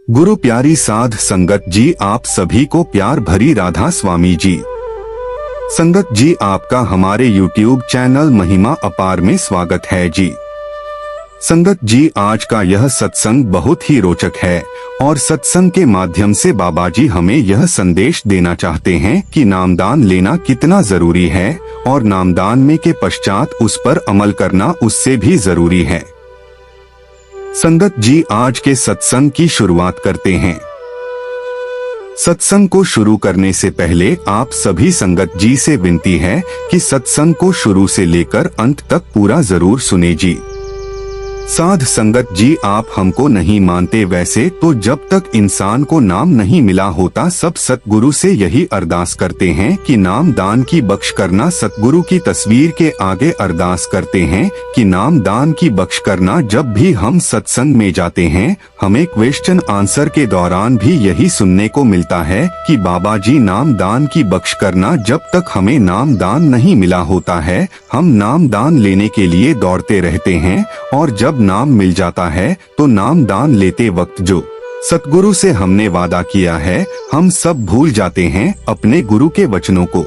गुरु प्यारी साध संगत जी, आप सभी को प्यार भरी राधा स्वामी जी। संगत जी, आपका हमारे YouTube चैनल महिमा अपार में स्वागत है जी। संगत जी, आज का यह सत्संग बहुत ही रोचक है और सत्संग के माध्यम से बाबा जी हमें यह संदेश देना चाहते हैं कि नामदान लेना कितना जरूरी है और नामदान में के पश्चात उस पर अमल करना उससे भी जरूरी है। संगत जी, आज के सत्संग की शुरुआत करते हैं। सत्संग को शुरू करने से पहले आप सभी संगत जी से विनती है कि सत्संग को शुरू से लेकर अंत तक पूरा जरूर सुने जी। साध संगत जी, आप हमको नहीं मानते वैसे तो जब तक इंसान को नाम नहीं मिला होता सब सतगुरु से यही अरदास करते हैं कि नाम दान की बख्श करना। सतगुरु की तस्वीर के आगे अरदास करते हैं कि नाम दान की बख्श करना। जब भी हम सत्संग में जाते हैं हमें क्वेश्चन आंसर के दौरान भी यही सुनने को मिलता है कि बाबा जी नाम दान की बख्श करना। जब तक हमें नाम दान नहीं मिला होता है हम नाम दान लेने के लिए दौड़ते रहते हैं और जब नाम मिल जाता है तो नाम दान लेते वक्त जो सतगुरु से हमने वादा किया है हम सब भूल जाते हैं, अपने गुरु के वचनों को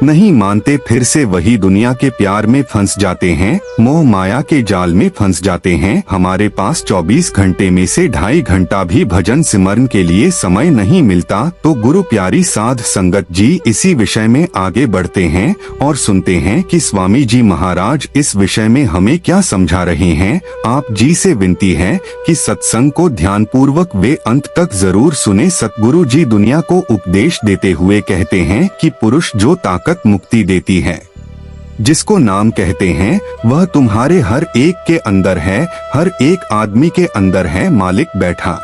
नहीं मानते, फिर से वही दुनिया के प्यार में फंस जाते हैं, मोह माया के जाल में फंस जाते हैं। हमारे पास 24 घंटे में से 2.5 घंटा भी भजन सिमरन के लिए समय नहीं मिलता। तो गुरु प्यारी साध संगत जी इसी विषय में आगे बढ़ते हैं और सुनते हैं कि स्वामी जी महाराज इस विषय में हमें क्या समझा रहे हैं। आप जी से विनती है कि सत्संग को ध्यान पूर्वक वे अंत तक जरूर सुने। सतगुरु जी दुनिया को उपदेश देते हुए कहते हैं कि पुरुष जो ताकत मुक्ति देती है, जिसको नाम कहते हैं, वह तुम्हारे हर एक के अंदर है, हर एक आदमी के अंदर है। मालिक बैठा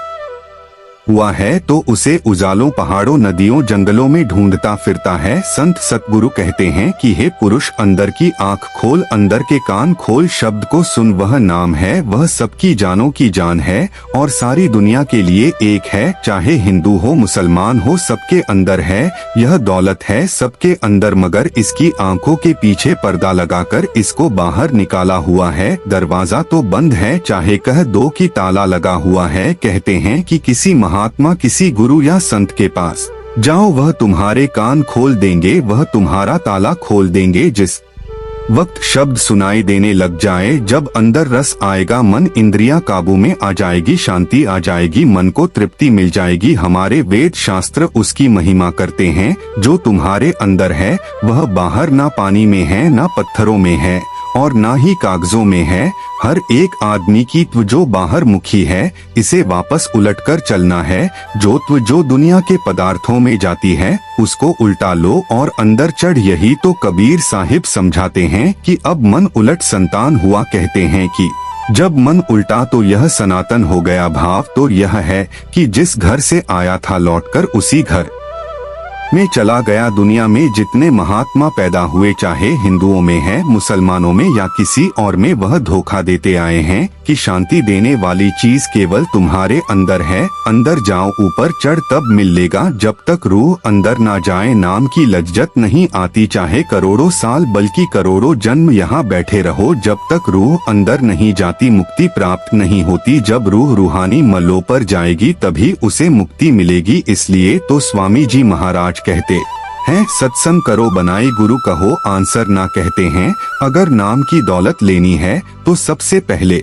हुआ है तो उसे उजालों पहाड़ों नदियों जंगलों में ढूंढता फिरता है। संत सतगुरु कहते हैं कि हे पुरुष, अंदर की आंख खोल, अंदर के कान खोल, शब्द को सुन। वह नाम है, वह सबकी जानों की जान है और सारी दुनिया के लिए एक है। चाहे हिंदू हो मुसलमान हो सबके अंदर है, यह दौलत है सबके अंदर, मगर इसकी आंखों के पीछे पर्दा लगाकर इसको बाहर निकाला हुआ है। दरवाजा तो बंद है, चाहे कह दो कि ताला लगा हुआ है। कहते हैं कि किसी महात्मा किसी गुरु या संत के पास जाओ, वह तुम्हारे कान खोल देंगे, वह तुम्हारा ताला खोल देंगे। जिस वक्त शब्द सुनाई देने लग जाए, जब अंदर रस आएगा, मन इंद्रियां काबू में आ जाएगी, शांति आ जाएगी, मन को तृप्ति मिल जाएगी। हमारे वेद शास्त्र उसकी महिमा करते हैं। जो तुम्हारे अंदर है वह बाहर ना पानी में है, ना पत्थरों में है और ना ही कागजों में है। हर एक आदमी की त्व जो बाहर मुखी है, इसे वापस उलटकर चलना है। जो दुनिया के पदार्थों में जाती है उसको उल्टा लो और अंदर चढ़। यही तो कबीर साहिब समझाते हैं कि अब मन उलट संतान हुआ। कहते हैं कि जब मन उल्टा तो यह सनातन हो गया। भाव तो यह है कि जिस घर से आया था लौटकर उसी घर में चला गया। दुनिया में जितने महात्मा पैदा हुए, चाहे हिंदुओं में है, मुसलमानों में या किसी और में, वह धोखा देते आए हैं कि शांति देने वाली चीज केवल तुम्हारे अंदर है। अंदर जाओ, ऊपर चढ़, तब मिलेगा। जब तक रूह अंदर ना जाए नाम की लज्जत नहीं आती। चाहे करोड़ों साल बल्कि करोड़ों जन्म यहाँ बैठे रहो, जब तक रूह अंदर नहीं जाती मुक्ति प्राप्त नहीं होती। जब रूह रूहानी मलों पर जाएगी तभी उसे मुक्ति मिलेगी। इसलिए तो स्वामी जी महाराज कहते हैं, सत्संग करो बनाए गुरु कहो आंसर ना। कहते हैं अगर नाम की दौलत लेनी है तो सबसे पहले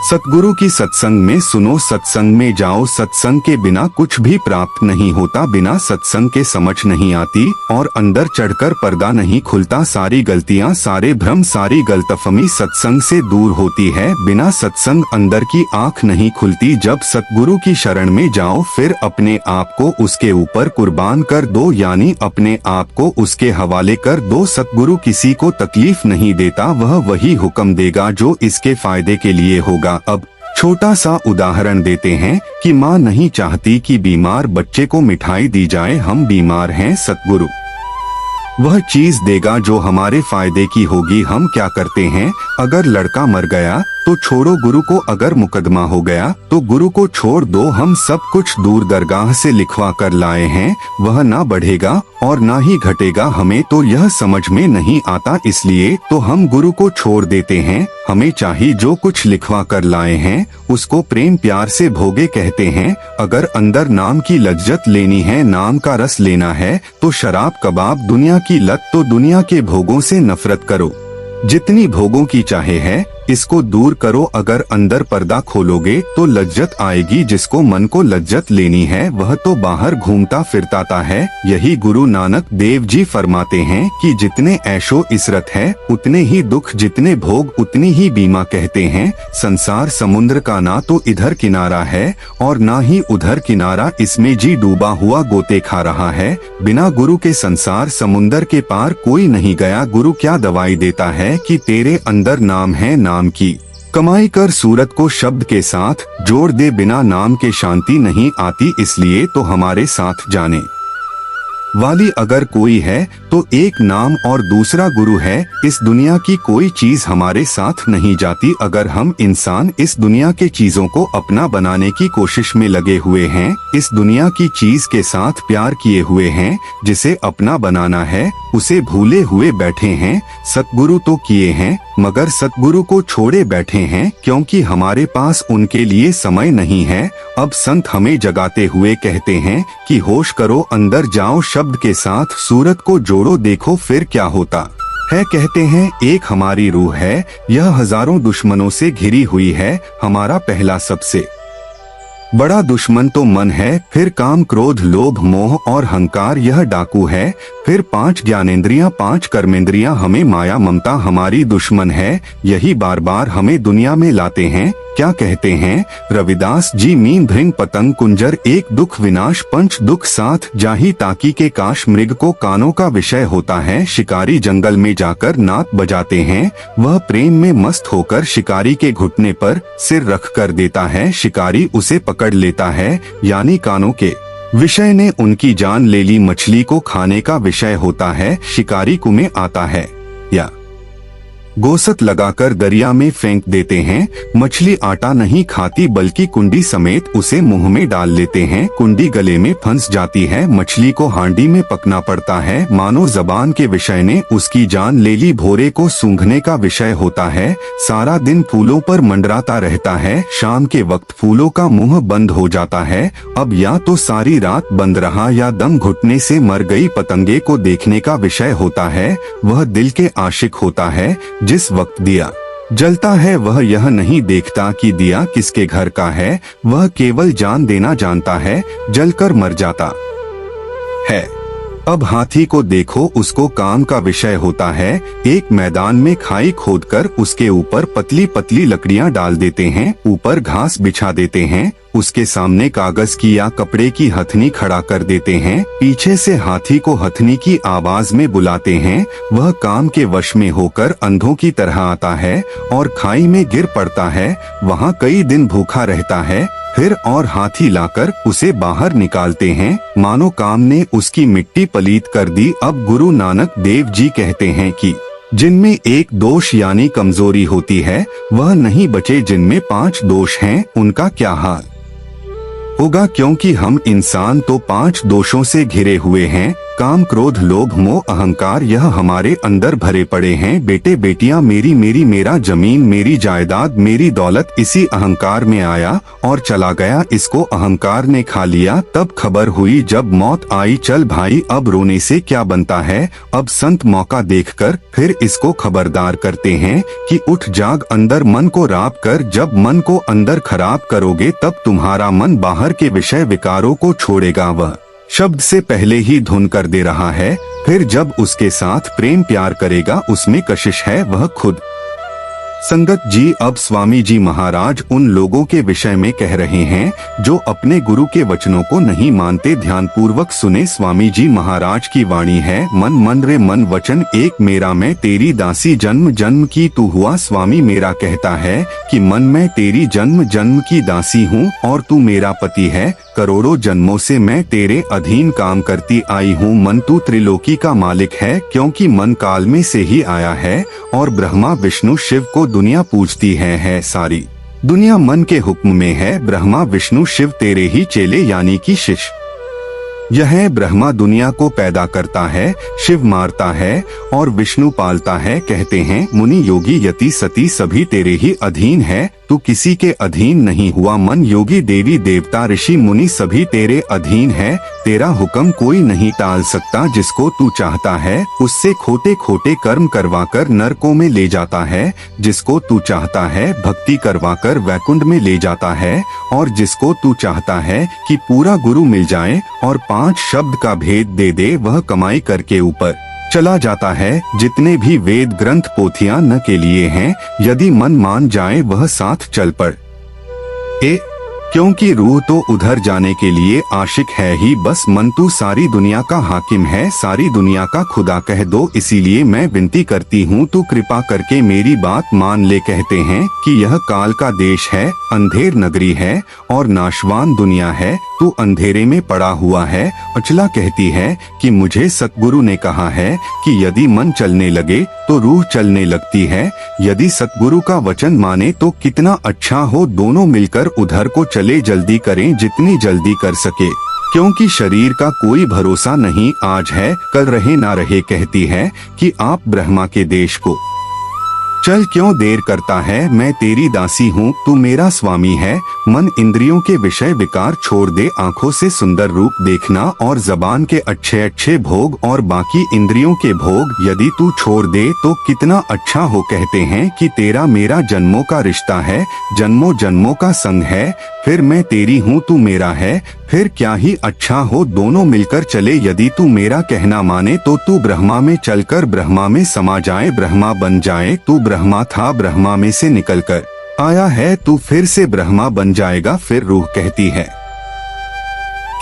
सतगुरु की सत्संग में सुनो, सत्संग में जाओ। सत्संग के बिना कुछ भी प्राप्त नहीं होता, बिना सत्संग के समझ नहीं आती और अंदर चढ़कर पर्दा नहीं खुलता। सारी गलतियां, सारे भ्रम, सारी गलतफहमी सत्संग से दूर होती है। बिना सत्संग अंदर की आंख नहीं खुलती। जब सतगुरु की शरण में जाओ फिर अपने आप को उसके ऊपर कुर्बान कर दो, यानी अपने आप को उसके हवाले कर दो। सतगुरु किसी को तकलीफ नहीं देता, वह वही हुक्म देगा जो इसके फायदे के लिए होगा। अब छोटा सा उदाहरण देते हैं कि माँ नहीं चाहती कि बीमार बच्चे को मिठाई दी जाए। हम बीमार हैं, सतगुरु वह चीज देगा जो हमारे फायदे की होगी। हम क्या करते हैं, अगर लड़का मर गया तो छोड़ो, गुरु को अगर मुकदमा हो गया तो गुरु को छोड़ दो, हम सब कुछ दूर दरगाह से लिखवा कर लाए हैं, वह ना बढ़ेगा और ना ही घटेगा, हमें तो यह समझ में नहीं आता, इसलिए तो हम गुरु को छोड़ देते हैं। हमें चाहिए जो कुछ लिखवा कर लाए हैं उसको प्रेम प्यार से भोगे कहते हैं। अगर अंदर नाम की लज्जत लेनी है, नाम का रस लेना है तो शराब कबाब दुनिया की लत, तो दुनिया के भोगों से नफरत करो, जितनी भोगों की चाहे है इसको दूर करो। अगर अंदर पर्दा खोलोगे तो लज्जत आएगी, जिसको मन को लज्जत लेनी है वह तो बाहर घूमता फिरता है। यही गुरु नानक देव जी फरमाते हैं कि जितने ऐशो इसरत है उतने ही दुख, जितने भोग उतनी ही बीमा। कहते हैं संसार समुद्र का ना तो इधर किनारा है और ना ही उधर किनारा, इसमें जी डूबा हुआ गोते खा रहा है। बिना गुरु के संसार समुद्र के पार कोई नहीं गया। गुरु क्या दवाई देता है कि तेरे अंदर नाम है, नाम की कमाई कर सूरत को शब्द के साथ जोड़ दे, बिना नाम के शांति नहीं आती। इसलिए तो हमारे साथ जाने वाली अगर कोई है तो एक नाम और दूसरा गुरु है। इस दुनिया की कोई चीज हमारे साथ नहीं जाती। अगर हम इंसान इस दुनिया के चीजों को अपना बनाने की कोशिश में लगे हुए हैं, इस दुनिया की चीज के साथ प्यार किए हुए हैं, जिसे अपना बनाना है उसे भूले हुए बैठे हैं। सतगुरु तो किए हैं मगर सतगुरु को छोड़े बैठे हैं, क्योंकि हमारे पास उनके लिए समय नहीं है। अब संत हमें जगाते हुए कहते हैं कि होश करो, अंदर जाओ, शब्द के साथ सूरत को जोड़ो, देखो फिर क्या होता है। कहते हैं एक हमारी रूह है, यह हजारों दुश्मनों से घिरी हुई है। हमारा पहला सबसे बड़ा दुश्मन तो मन है, फिर काम क्रोध लोभ मोह और हंकार यह डाकू है, फिर 5 ज्ञानेंद्रियां 5 कर्मेंद्रियां हमें माया ममता हमारी दुश्मन है। यही बार बार हमें दुनिया में लाते हैं। क्या कहते हैं रविदास जी, मीन भृंग पतंग कुंजर एक दुख विनाश, 5 दुख साथ जाही ताकि के काश। मृग को कानों का विषय होता है, शिकारी जंगल में जाकर नाक बजाते हैं। वह प्रेम में मस्त होकर शिकारी के घुटने पर सिर रख कर देता है, शिकारी उसे पकड़ लेता है। यानी कानों के विषय ने उनकी जान ले ली। मछली को खाने का विषय होता है, शिकारी कुएं आता है या गोसत लगाकर दरिया में फेंक देते हैं। मछली आटा नहीं खाती बल्कि कुंडी समेत उसे मुंह में डाल लेते हैं। कुंडी गले में फंस जाती है, मछली को हांडी में पकना पड़ता है। मानो जबान के विषय ने उसकी जान ले ली। भोरे को सूंघने का विषय होता है, सारा दिन फूलों पर मंडराता रहता है, शाम के वक्त फूलों का मुंह बंद हो जाता है। अब या तो सारी रात बंद रहा या दम घुटने से मर गई। पतंगे को देखने का विषय होता है, वह दिल के आशिक होता है। जिस वक्त दिया जलता है वह यह नहीं देखता कि दिया किसके घर का है, वह केवल जान देना जानता है, जलकर मर जाता है। अब हाथी को देखो, उसको काम का विषय होता है। एक मैदान में खाई खोदकर उसके ऊपर पतली पतली लकड़ियां डाल देते हैं, ऊपर घास बिछा देते हैं, उसके सामने कागज की या कपड़े की हथनी खड़ा कर देते हैं। पीछे से हाथी को हथनी की आवाज में बुलाते हैं। वह काम के वश में होकर अंधों की तरह आता है और खाई में गिर पड़ता है। वहाँ कई दिन भूखा रहता है, फिर और हाथी लाकर उसे बाहर निकालते हैं। मानो काम ने उसकी मिट्टी पलीत कर दी। अब गुरु नानक देव जी कहते हैं कि जिनमें एक दोष यानी कमजोरी होती है वह नहीं बचे, जिनमें 5 दोष हैं उनका क्या हाल होगा। क्योंकि हम इंसान तो 5 दोषों से घिरे हुए हैं, काम क्रोध लोभ मोह अहंकार, यह हमारे अंदर भरे पड़े हैं। बेटे बेटियां मेरी मेरी, मेरा जमीन मेरी जायदाद मेरी दौलत, इसी अहंकार में आया और चला गया, इसको अहंकार ने खा लिया। तब खबर हुई जब मौत आई, चल भाई अब रोने से क्या बनता है। अब संत मौका देखकर फिर इसको खबरदार करते हैं कि उठ जाग, अंदर मन को राब कर। जब मन को अंदर खराब करोगे तब तुम्हारा मन बाहर के विषय विकारों को छोड़ेगा। वह शब्द से पहले ही धुन कर दे रहा है, फिर जब उसके साथ प्रेम प्यार करेगा उसमें कशिश है वह खुद। संगत जी, अब स्वामी जी महाराज उन लोगों के विषय में कह रहे हैं जो अपने गुरु के वचनों को नहीं मानते। ध्यान पूर्वक सुने, स्वामी जी महाराज की वाणी है। मन मन रे मन वचन एक मेरा, मैं तेरी दासी जन्म जन्म की तू हुआ। स्वामी मेरा कहता है कि मन मैं तेरी जन्म जन्म की दासी हूँ और तू मेरा पति है। करोड़ों जन्मों से मैं तेरे अधीन काम करती आई हूँ। मन तू त्रिलोकी का मालिक है, क्योंकि मन काल में से ही आया है और ब्रह्मा विष्णु शिव को दुनिया पूजती है सारी दुनिया मन के हुक्म में है। ब्रह्मा विष्णु शिव तेरे ही चेले यानी कि शिष्य। यह ब्रह्मा दुनिया को पैदा करता है, शिव मारता है और विष्णु पालता है। कहते हैं मुनि योगी यति सती सभी तेरे ही अधीन है, तू किसी के अधीन नहीं हुआ। मन योगी देवी देवता ऋषि मुनि सभी तेरे अधीन है, तेरा हुक्म कोई नहीं टाल सकता। जिसको तू चाहता है उससे खोटे खोटे कर्म करवाकर नरकों में ले जाता है, जिसको तू चाहता है भक्ति करवाकर वैकुंठ में ले जाता है, और जिसको तू चाहता है कि पूरा गुरु मिल जाए और 5 शब्द का भेद दे दे वह कमाई करके ऊपर चला जाता है। जितने भी वेद ग्रंथ पोथियां न के लिए हैं, यदि मन मान जाए वह साथ चल पड़। क्योंकि रूह तो उधर जाने के लिए आशिक है ही बस। मन तू सारी दुनिया का हाकिम है, सारी दुनिया का खुदा कह दो। इसीलिए मैं विनती करती हूँ तू कृपा करके मेरी बात मान ले। कहते हैं कि यह काल का देश है, अंधेर नगरी है और नाशवान दुनिया है, तू अंधेरे में पड़ा हुआ है। अचला कहती है कि मुझे सतगुरु ने कहा है कि यदि मन चलने लगे तो रूह चलने लगती है। यदि सतगुरु का वचन माने तो कितना अच्छा हो, दोनों मिलकर उधर को चले। जल्दी करें जितनी जल्दी कर सके, क्योंकि शरीर का कोई भरोसा नहीं, आज है कल रहे ना रहे। कहती है कि आप ब्रह्मा के देश को चल, क्यों देर करता है, मैं तेरी दासी हूँ, तू मेरा स्वामी है। मन इंद्रियों के विषय विकार छोड़ दे, आंखों से सुंदर रूप देखना और जबान के अच्छे अच्छे भोग और बाकी इंद्रियों के भोग यदि तू छोड़ दे तो कितना अच्छा हो। कहते हैं कि तेरा मेरा जन्मों का रिश्ता है, जन्मों जन्मों का संग है, फिर मैं तेरी हूँ तू मेरा है, फिर क्या ही अच्छा हो, दोनों मिलकर चले। यदि तू मेरा कहना माने तो तू ब्रह्मा में चलकर ब्रह्मा में समा जाए, ब्रह्मा बन जाए। तू ब्रह्मा था, ब्रह्मा में से निकलकर आया है, तू फिर से ब्रह्मा बन जाएगा। फिर रूह कहती है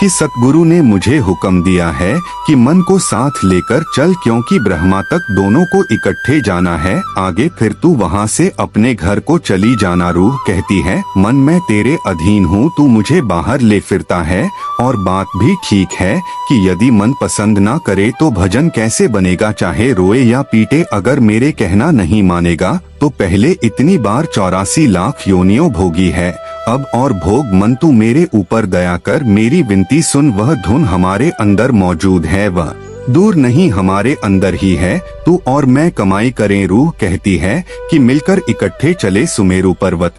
कि सतगुरु ने मुझे हुक्म दिया है कि मन को साथ लेकर चल, क्योंकि ब्रह्मा तक दोनों को इकट्ठे जाना है। आगे फिर तू वहाँ से अपने घर को चली जाना। रूह कहती है मन मैं तेरे अधीन हूँ, तू मुझे बाहर ले फिरता है। और बात भी ठीक है कि यदि मन पसंद ना करे तो भजन कैसे बनेगा, चाहे रोए या पीटे। अगर मेरे कहना नहीं मानेगा तो पहले इतनी बार 84 लाख योनियों भोगी है, अब और भोग। मन तू मेरे ऊपर दया कर, मेरी विनती सुन। वह धुन हमारे अंदर मौजूद है, वह दूर नहीं हमारे अंदर ही है। तू और मैं कमाई करें। रूह कहती है कि मिलकर इकट्ठे चले सुमेरु पर्वत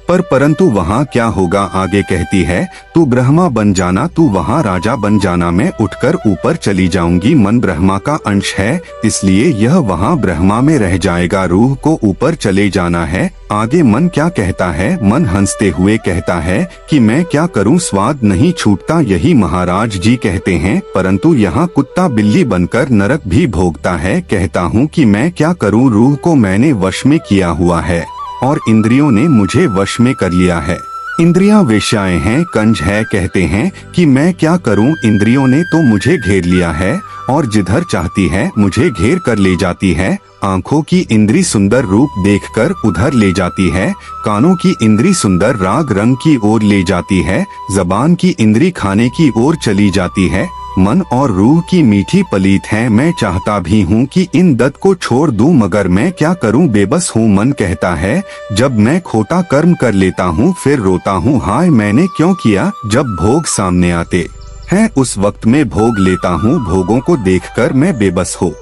पर, परंतु वहाँ क्या होगा आगे कहती है तू ब्रह्मा बन जाना, तू वहाँ राजा बन जाना, मैं उठकर ऊपर चली जाऊंगी। मन ब्रह्मा का अंश है, इसलिए यह वहाँ ब्रह्मा में रह जाएगा। रूह को ऊपर चले जाना है। आगे मन क्या कहता है, मन हंसते हुए कहता है कि मैं क्या करूं, स्वाद नहीं छूटता। यही महाराज जी कहते हैं, परंतु यहाँ कुत्ता बिल्ली बनकर नरक भी भोगता है। कहता हूँ कि मैं क्या करूं, रूह को मैंने वश में किया हुआ है और इंद्रियों ने मुझे वश में कर लिया है। इंद्रियां वेश्याएं हैं, कंज है। कहते हैं कि मैं क्या करूं, इंद्रियों ने तो मुझे घेर लिया है और जिधर चाहती है मुझे घेर कर ले जाती है। आंखों की इंद्री सुंदर रूप देखकर उधर ले जाती है, कानों की इंद्री सुंदर राग रंग की ओर ले जाती है, जबान की इंद्री खाने की ओर चली जाती है। मन और रूह की मीठी पलीत है, मैं चाहता भी हूँ कि इन दत्त को छोड़ दूं, मगर मैं क्या करूँ, बेबस हूँ। मन कहता है जब मैं खोटा कर्म कर लेता हूँ फिर रोता हूँ, हाय मैंने क्यों किया। जब भोग सामने आते हैं उस वक्त में भोग लेता हूँ, भोगों को देखकर मैं बेबस हो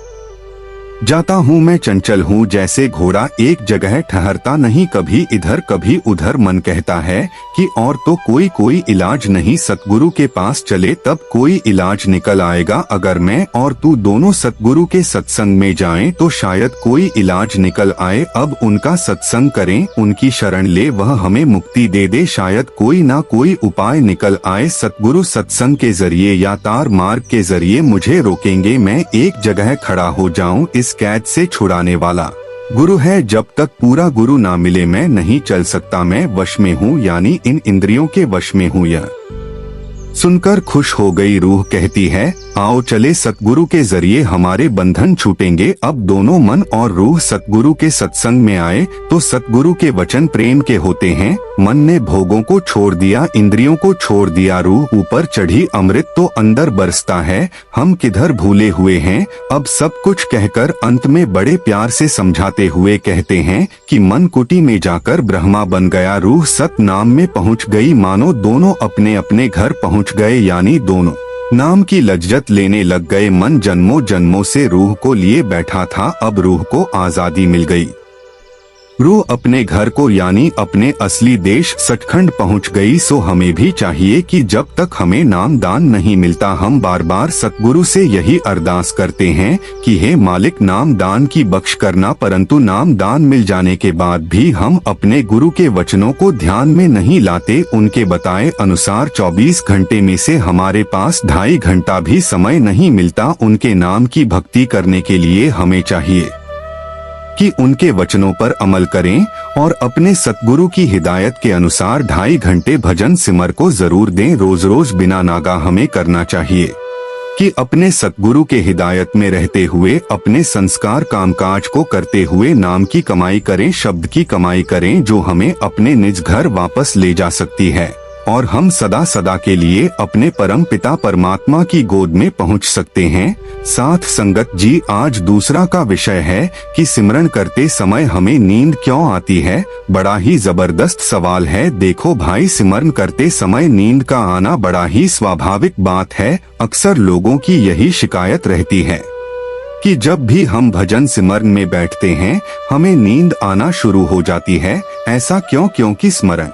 जाता हूँ। मैं चंचल हूँ जैसे घोड़ा, एक जगह ठहरता नहीं, कभी इधर कभी उधर। मन कहता है कि और तो कोई इलाज नहीं, सतगुरु के पास चले तब कोई इलाज निकल आएगा। अगर मैं और तू दोनों सतगुरु के सत्संग में जाएं तो शायद कोई इलाज निकल आए। अब उनका सत्संग करें, उनकी शरण ले, वह हमें मुक्ति दे दे, शायद कोई ना कोई उपाय निकल आए। सतगुरु सत्संग के जरिए या तार मार्ग के जरिए मुझे रोकेंगे, मैं एक जगह खड़ा हो जाऊं। इस कैद से छुड़ाने वाला गुरु है, जब तक पूरा गुरु ना मिले मैं नहीं चल सकता। मैं वश में हूँ यानी इन इंद्रियों के वश में हूँ। यह सुनकर खुश हो गई रूह कहती है आओ चले सतगुरु के जरिए हमारे बंधन छूटेंगे। अब दोनों मन और रूह सतगुरु के सत्संग में आए तो सतगुरु के वचन प्रेम के होते हैं। मन ने भोगों को छोड़ दिया, इंद्रियों को छोड़ दिया, रूह ऊपर चढ़ी, अमृत तो अंदर बरसता है। हम किधर भूले हुए हैं। अब सब कुछ कहकर अंत में बड़े प्यार से समझाते हुए कहते हैं कि मन कुटी में जाकर ब्रह्मा बन गया, रूह सत नाम में पहुँच गई, मानो दोनों अपने अपने घर पहुँच गए, यानी दोनों नाम की लज्जत लेने लग गए। मन जन्मों जन्मों से रूह को लिए बैठा था, अब रूह को आजादी मिल गई। रूह अपने घर को यानी अपने असली देश सचखंड पहुंच गई। सो हमें भी चाहिए कि जब तक हमें नाम दान नहीं मिलता, हम बार बार सतगुरु से यही अरदास करते हैं कि हे मालिक नाम दान की बख्श करना। परंतु नाम दान मिल जाने के बाद भी हम अपने गुरु के वचनों को ध्यान में नहीं लाते। उनके बताए अनुसार 24 घंटे में से हमारे पास 2.5 घंटा भी समय नहीं मिलता उनके नाम की भक्ति करने के लिए। हमें चाहिए कि उनके वचनों पर अमल करें और अपने सतगुरु की हिदायत के अनुसार 2.5 घंटे भजन सिमर को जरूर दें। रोज रोज बिना नागा हमें करना चाहिए कि अपने सतगुरु के हिदायत में रहते हुए अपने संस्कार कामकाज को करते हुए नाम की कमाई करें, शब्द की कमाई करें, जो हमें अपने निज घर वापस ले जा सकती है और हम सदा सदा के लिए अपने परम पिता परमात्मा की गोद में पहुंच सकते हैं। साथ संगत जी, आज दूसरा का विषय है कि सिमरन करते समय हमें नींद क्यों आती है। बड़ा ही जबरदस्त सवाल है। देखो भाई, सिमरन करते समय नींद का आना बड़ा ही स्वाभाविक बात है। अक्सर लोगों की यही शिकायत रहती है कि जब भी हम भजन सिमरन में बैठते हैं हमें नींद आना शुरू हो जाती है। ऐसा क्यों? क्योंकि स्मरण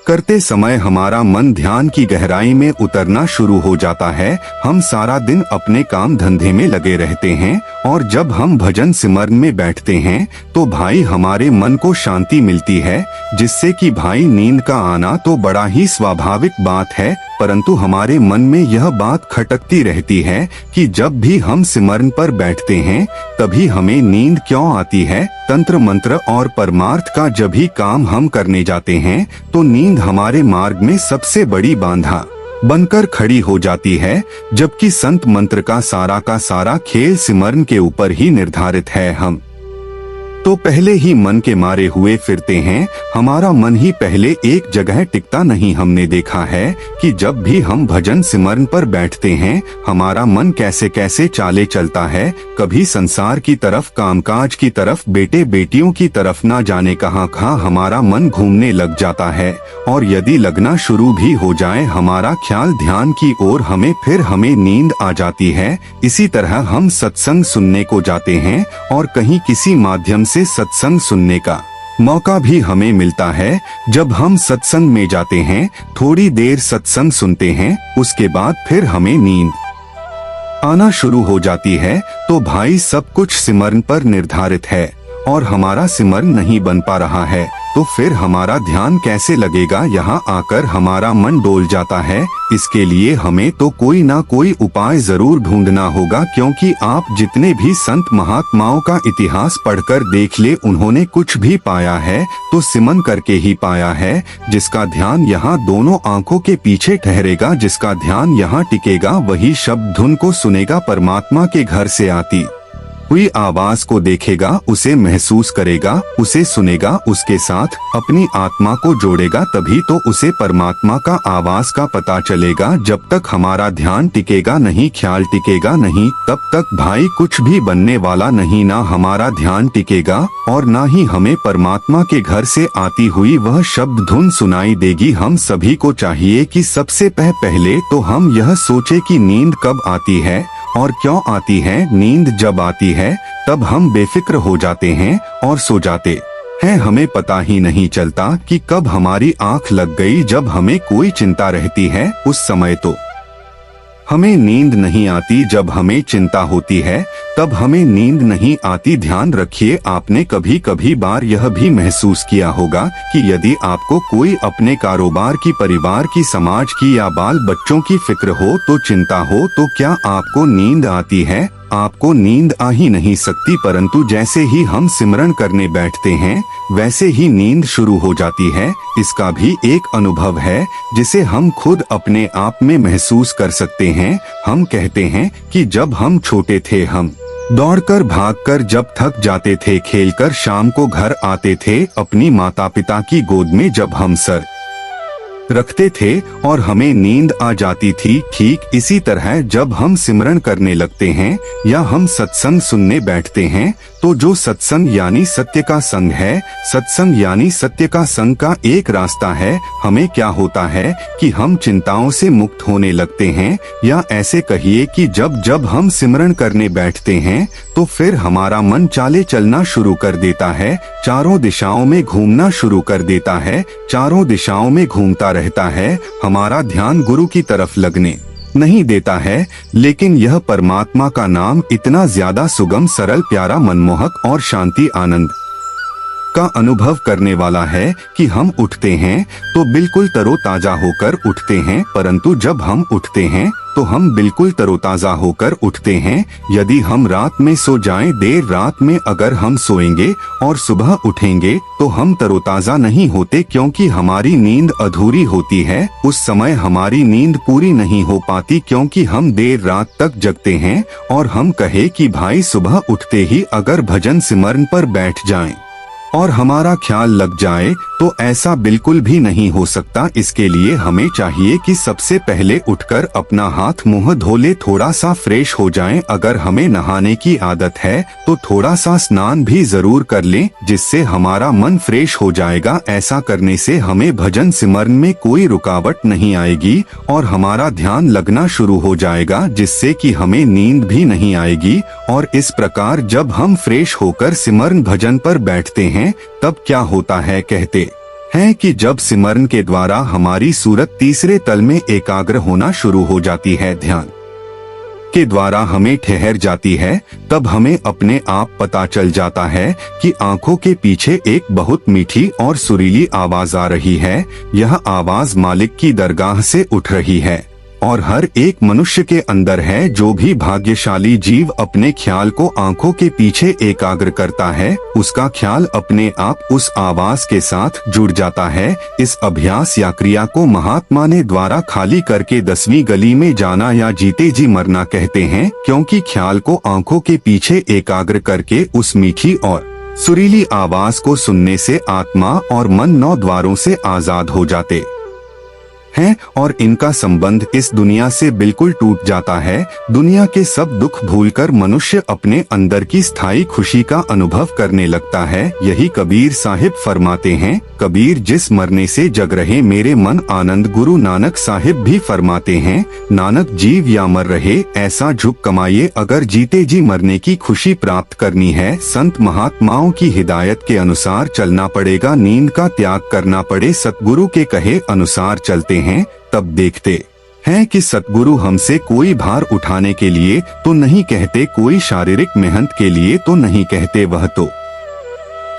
करते समय हमारा मन ध्यान की गहराई में उतरना शुरू हो जाता है। हम सारा दिन अपने काम धंधे में लगे रहते हैं और जब हम भजन सिमरन में बैठते हैं तो भाई हमारे मन को शांति मिलती है, जिससे कि भाई नींद का आना तो बड़ा ही स्वाभाविक बात है। परंतु हमारे मन में यह बात खटकती रहती है कि जब भी हम सिमरन पर बैठते हैं तभी हमें नींद क्यों आती है। तंत्र मंत्र और परमार्थ का जब भी काम हम करने जाते हैं तो नींद हमारे मार्ग में सबसे बड़ी बाधा बनकर खड़ी हो जाती है, जबकि संत मंत्र का सारा खेल सिमरन के ऊपर ही निर्धारित है। हम तो पहले ही मन के मारे हुए फिरते हैं, हमारा मन ही पहले एक जगह टिकता नहीं। हमने देखा है कि जब भी हम भजन सिमरन पर बैठते हैं हमारा मन कैसे कैसे चाले चलता है, कभी संसार की तरफ, कामकाज की तरफ, बेटे बेटियों की तरफ, ना जाने कहां कहां हमारा मन घूमने लग जाता है। और यदि लगना शुरू भी हो जाए हमारा ख्याल ध्यान की ओर, फिर हमें नींद आ जाती है। इसी तरह हम सत्संग सुनने को जाते हैं और कहीं किसी माध्यम से सत्संग सुनने का मौका भी हमें मिलता है। जब हम सत्संग में जाते हैं, थोड़ी देर सत्संग सुनते हैं, उसके बाद फिर हमें नींद आना शुरू हो जाती है। तो भाई सब कुछ सिमरन पर निर्धारित है और हमारा सिमरन नहीं बन पा रहा है तो फिर हमारा ध्यान कैसे लगेगा। यहाँ आकर हमारा मन डोल जाता है। इसके लिए हमें तो कोई ना कोई उपाय जरूर ढूंढना होगा, क्योंकि आप जितने भी संत महात्माओं का इतिहास पढ़कर देख ले, उन्होंने कुछ भी पाया है तो सिमरन करके ही पाया है। जिसका ध्यान यहाँ दोनों आंखों के पीछे ठहरेगा, जिसका ध्यान यहाँ टिकेगा, वही शब्द धुन को सुनेगा, परमात्मा के घर से आती हुई आवाज को देखेगा, उसे महसूस करेगा, उसे सुनेगा, उसके साथ अपनी आत्मा को जोड़ेगा, तभी तो उसे परमात्मा का आवाज का पता चलेगा। जब तक हमारा ध्यान टिकेगा नहीं, ख्याल टिकेगा नहीं, तब तक भाई कुछ भी बनने वाला नहीं। ना हमारा ध्यान टिकेगा और ना ही हमें परमात्मा के घर से आती हुई वह शब्द धुन सुनाई देगी। हम सभी को चाहिए कि सबसे पहले तो हम यह सोचे कि नींद कब आती है और क्यों आती है। नींद जब आती है तब हम बेफिक्र हो जाते हैं और सो जाते हैं। हमें पता ही नहीं चलता कि कब हमारी आंख लग गई। जब हमें कोई चिंता रहती है उस समय तो हमें नींद नहीं आती, जब हमें चिंता होती है तब हमें नींद नहीं आती। ध्यान रखिए, आपने कभी कभी बार यह भी महसूस किया होगा कि यदि आपको कोई अपने कारोबार की, परिवार की, समाज की या बाल बच्चों की फिक्र हो, तो चिंता हो, तो क्या आपको नींद आती है? आपको नींद आ ही नहीं सकती, परंतु जैसे ही हम सिमरन करने बैठते हैं वैसे ही नींद शुरू हो जाती है। इसका भी एक अनुभव है जिसे हम खुद अपने आप में महसूस कर सकते हैं। हम कहते हैं कि जब हम छोटे थे हम दौड़कर भागकर जब थक जाते थे, खेलकर शाम को घर आते थे अपनी माता पिता की गोद में जब हम सर रखते थे और हमें नींद आ जाती थी। ठीक इसी तरह जब हम सिमरन करने लगते हैं या हम सत्संग सुनने बैठते हैं तो जो सत्संग यानी सत्य का संग है, सत्संग यानी सत्य का संग का एक रास्ता है। हमें क्या होता है कि हम चिंताओं से मुक्त होने लगते हैं, या ऐसे कहिए कि जब जब हम सिमरन करने बैठते हैं तो फिर हमारा मन चाले चलना शुरू कर देता है, चारों दिशाओं में घूमना शुरू कर देता है, चारों दिशाओं में घूमता रहता है। हमारा ध्यान गुरु की तरफ लगने नहीं देता है। लेकिन यह परमात्मा का नाम इतना ज्यादा सुगम, सरल, प्यारा, मनमोहक और शांति आनंद का अनुभव करने वाला है कि हम उठते हैं तो बिल्कुल तरोताजा होकर उठते हैं, परंतु जब हम उठते हैं तो हम बिल्कुल तरोताजा होकर उठते हैं। यदि हम रात में सो जाएं, देर रात में अगर हम सोएंगे और सुबह उठेंगे तो हम तरोताजा नहीं होते, क्योंकि हमारी नींद अधूरी होती है। उस समय हमारी नींद पूरी नहीं हो पाती क्योंकि हम देर रात तक जगते हैं। और हम कहे कि भाई सुबह उठते ही अगर भजन सिमरन पर बैठ जाएं और हमारा ख्याल लग जाए तो ऐसा बिल्कुल भी नहीं हो सकता। इसके लिए हमें चाहिए कि सबसे पहले उठकर अपना हाथ मुंह धो ले, थोड़ा सा फ्रेश हो जाएं। अगर हमें नहाने की आदत है तो थोड़ा सा स्नान भी जरूर कर लें, जिससे हमारा मन फ्रेश हो जाएगा। ऐसा करने से हमें भजन सिमरन में कोई रुकावट नहीं आएगी और हमारा ध्यान लगना शुरू हो जाएगा, जिससे कि हमें नींद भी नहीं आएगी। और इस प्रकार जब हम फ्रेश होकर सिमरन भजन पर बैठते हैं तब क्या होता है, कहते हैं कि जब सिमरन के द्वारा हमारी सूरत तीसरे तल में एकाग्र होना शुरू हो जाती है, ध्यान के द्वारा हमें ठहर जाती है, तब हमें अपने आप पता चल जाता है कि आंखों के पीछे एक बहुत मीठी और सुरीली आवाज आ रही है। यह आवाज मालिक की दरगाह से उठ रही है और हर एक मनुष्य के अंदर है। जो भी भाग्यशाली जीव अपने ख्याल को आंखों के पीछे एकाग्र करता है, उसका ख्याल अपने आप उस आवाज के साथ जुड़ जाता है। इस अभ्यास या क्रिया को महात्मा ने द्वारा खाली करके 10वीं गली में जाना या जीते जी मरना कहते हैं, क्योंकि ख्याल को आंखों के पीछे एकाग्र करके उस मीठी और सुरीली आवाज को सुनने से आत्मा और मन 9 द्वारों से आजाद हो जाते हैं और इनका संबंध इस दुनिया से बिल्कुल टूट जाता है। दुनिया के सब दुख भूलकर मनुष्य अपने अंदर की स्थायी खुशी का अनुभव करने लगता है। यही कबीर साहिब फरमाते हैं, कबीर जिस मरने से जग रहे मेरे मन आनंद। गुरु नानक साहिब भी फरमाते हैं, नानक जीव या मर रहे ऐसा झुक कमाइए, अगर जीते जी मरने की खुशी प्राप्त करनी है। संत महात्माओं की हिदायत के अनुसार चलना पड़ेगा, नींद का त्याग करना पड़े। सतगुरु के कहे अनुसार चलते हैं तब देखते हैं कि सतगुरु हमसे कोई भार उठाने के लिए तो नहीं कहते, कोई शारीरिक मेहनत के लिए तो नहीं कहते। वह तो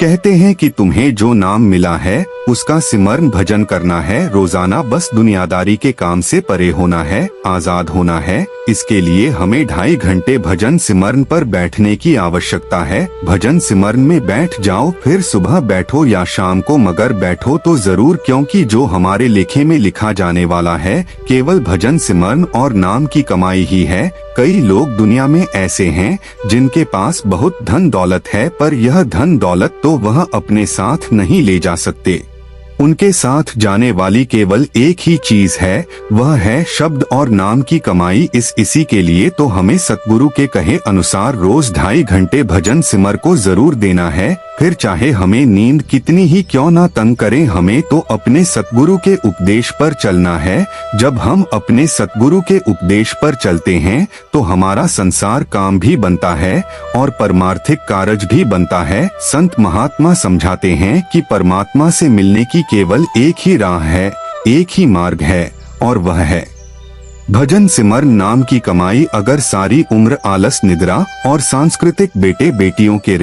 कहते हैं कि तुम्हें जो नाम मिला है उसका सिमरन भजन करना है रोजाना, बस दुनियादारी के काम से परे होना है, आजाद होना है। इसके लिए हमें 2.5 घंटे भजन सिमरन पर बैठने की आवश्यकता है। भजन सिमरन में बैठ जाओ, फिर सुबह बैठो या शाम को, मगर बैठो तो जरूर, क्योंकि जो हमारे लेखे में लिखा जाने वाला है केवल भजन सिमरन और नाम की कमाई ही है। कई लोग दुनिया में ऐसे हैं जिनके पास बहुत धन दौलत है, पर यह धन दौलत तो वह अपने साथ नहीं ले जा सकते। उनके साथ जाने वाली केवल एक ही चीज है, वह है शब्द और नाम की कमाई। इसी के लिए तो हमें सतगुरु के कहे अनुसार रोज 2.5 घंटे भजन सिमर को जरूर देना है। फिर चाहे हमें नींद कितनी ही क्यों ना तंग करे, हमें तो अपने सतगुरु के उपदेश पर चलना है। जब हम अपने सतगुरु के उपदेश पर चलते हैं तो हमारा संसार काम भी बनता है और परमार्थिक कारज भी बनता है। संत महात्मा समझाते हैं कि परमात्मा से मिलने की केवल एक ही राह है, एक ही मार्ग है, और वह है भजन सिमरन नाम की कमाई। अगर सारी उम्र आलस, निद्रा और सांस्कृतिक बेटे बेटियों के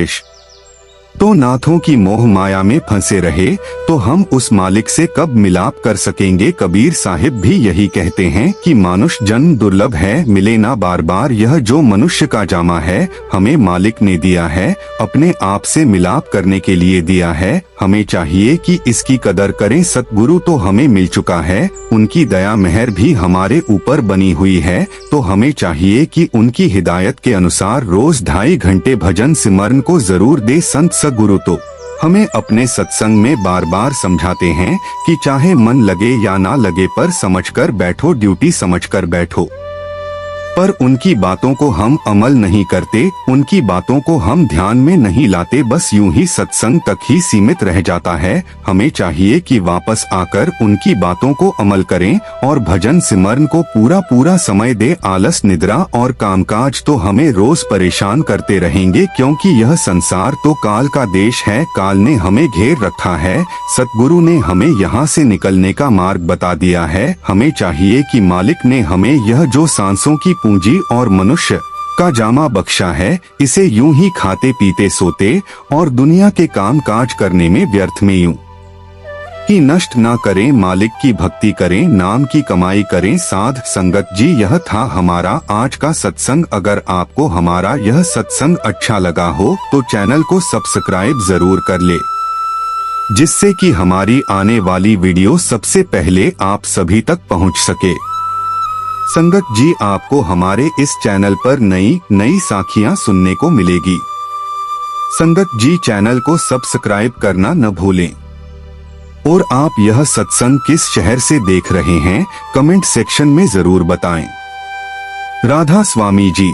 तो नाथों की मोह माया में फंसे रहे तो हम उस मालिक से कब मिलाप कर सकेंगे। कबीर साहिब भी यही कहते हैं कि मानुष जन्म दुर्लभ है, मिले ना बार बार। यह जो मनुष्य का जामा है हमें मालिक ने दिया है, अपने आप से मिलाप करने के लिए दिया है। हमें चाहिए कि इसकी कदर करें। सतगुरु तो हमें मिल चुका है, उनकी दया मेहर भी हमारे ऊपर बनी हुई है, तो हमें चाहिए कि उनकी हिदायत के अनुसार रोज 2.5 घंटे भजन सिमरन को जरूर दे। संत सतगुरु तो हमें अपने सत्संग में बार बार समझाते हैं कि चाहे मन लगे या ना लगे पर समझकर बैठो, ड्यूटी समझकर बैठो। पर उनकी बातों को हम अमल नहीं करते, उनकी बातों को हम ध्यान में नहीं लाते, बस यूं ही सत्संग तक ही सीमित रह जाता है। हमें चाहिए कि वापस आकर उनकी बातों को अमल करें और भजन सिमरन को पूरा पूरा समय दे। आलस, निद्रा और कामकाज तो हमें रोज परेशान करते रहेंगे, क्योंकि यह संसार तो काल का देश है, काल ने हमें घेर रखा है। सतगुरु ने हमें यहाँ से निकलने का मार्ग बता दिया है। हमें चाहिए कि मालिक ने हमें यह जो सांसों की पूंजी और मनुष्य का जामा बख्शा है, इसे यूं ही खाते पीते सोते और दुनिया के काम काज करने में व्यर्थ में यूं ही नष्ट ना करें। मालिक की भक्ति करें, नाम की कमाई करें। साध संगत जी, यह था हमारा आज का सत्संग। अगर आपको हमारा यह सत्संग अच्छा लगा हो तो चैनल को सब्सक्राइब जरूर कर ले, जिससे कि हमारी आने वाली वीडियो सबसे पहले आप सभी तक पहुंच सके। संगत जी, आपको हमारे इस चैनल पर नई नई साखियां सुनने को मिलेगी। संगत जी, चैनल को सब्सक्राइब करना न भूलें। और आप यह सत्संग किस शहर से देख रहे हैं, कमेंट सेक्शन में जरूर बताएं। राधा स्वामी जी।